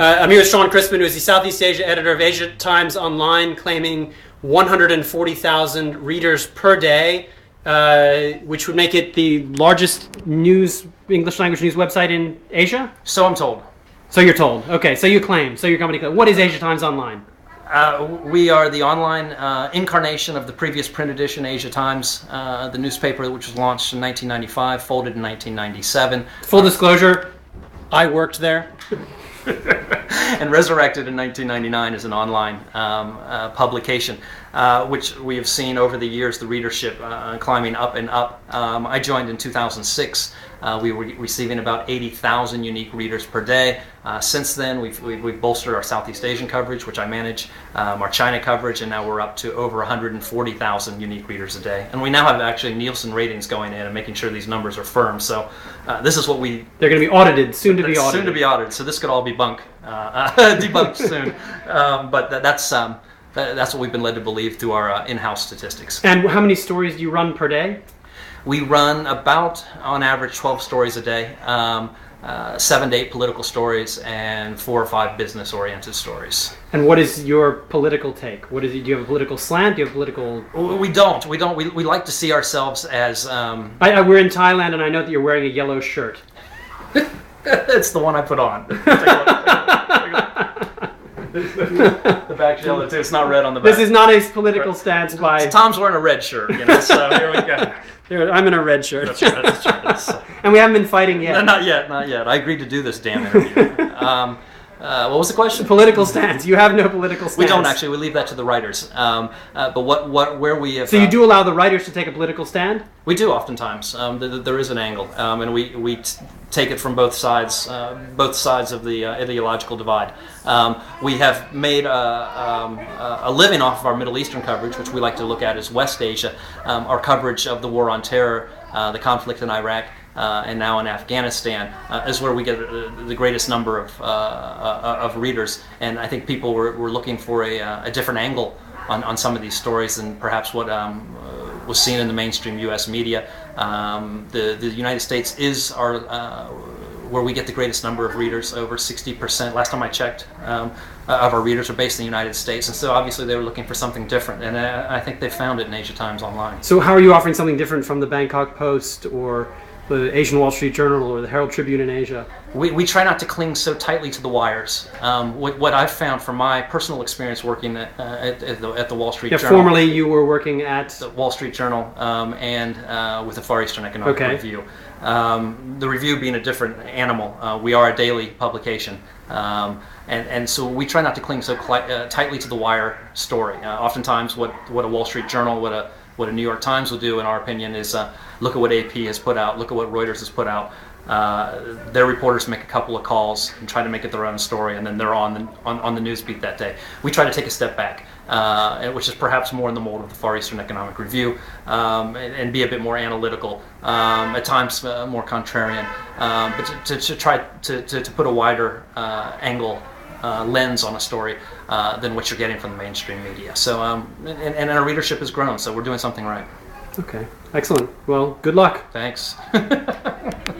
I'm here with Shawn Crispin, who is the Southeast Asia editor of Asia Times Online, claiming 140,000 readers per day, which would make it the largest English language news website in Asia? So I'm told. So you're told. Okay, so you claim. So your company claims. What is Asia Times Online? We are the online incarnation of the previous print edition, Asia Times, the newspaper which was launched in 1995, folded in 1997. Full disclosure, I worked there. And resurrected in 1999 as an online publication, which we have seen over the years the readership climbing up and up. I joined in 2006. We were receiving about 80,000 unique readers per day. Since then, we've bolstered our Southeast Asian coverage, which I manage, our China coverage, and now we're up to over 140,000 unique readers a day. And we now have actually Nielsen ratings going in and making sure these numbers are firm. So this is what they're going to be audited, soon to be audited. Soon to be audited. So this could all be debunked soon. But that's what we've been led to believe through our in-house statistics. And how many stories do you run per day? We run about, on average, 12 stories a day, 7 to 8 political stories, and 4 or 5 business-oriented stories. And what is your political take? What is it? Do you have a political slant? Do you have a political... We don't. We like to see ourselves as... we're in Thailand, and I know that you're wearing a yellow shirt. It's the one I put on. The back's yellow too. It's not red on the back. This is not a political stance by... Tom's wearing a red shirt, so here we go. I'm in a red shirt. That's right. That's right. And we haven't been fighting yet. Not yet. I agreed to do this damn interview. What was the question? Political stance. You have no political stance. We don't actually. We leave that to the writers. But where we have... So you do allow the writers to take a political stand? We do oftentimes. There is an angle, and we take it from both sides of the ideological divide. We have made a living off of our Middle Eastern coverage, which we like to look at as West Asia. Our coverage of the war on terror, the conflict in Iraq, and now in Afghanistan is where we get the greatest number of readers. And I think people were looking for a different angle on some of these stories than perhaps what was seen in the mainstream U.S. media. The United States is where we get the greatest number of readers. Over 60%, last time I checked, of our readers are based in the United States. And so obviously they were looking for something different. And I think they found it in Asia Times Online. So how are you offering something different from the Bangkok Post or the Asian Wall Street Journal or the Herald Tribune in Asia? We try not to cling so tightly to the wires. What I've found from my personal experience working at the Wall Street Journal. Formerly you were working at the Wall Street Journal and with the Far Eastern Economic Review. The Review being a different animal. We are a daily publication. And so we try not to cling so tightly to the wire story. Oftentimes what a Wall Street Journal, what a New York Times will do, in our opinion, is look at what AP has put out, look at what Reuters has put out. Their reporters make a couple of calls and try to make it their own story, and then they're on the news beat that day. We try to take a step back, which is perhaps more in the mold of the Far Eastern Economic Review, and be a bit more analytical, at times more contrarian, but to try to put a wider angle lens on a story than what you're getting from the mainstream media. So, and our readership has grown, so we're doing something right. Okay, excellent. Well, good luck. Thanks.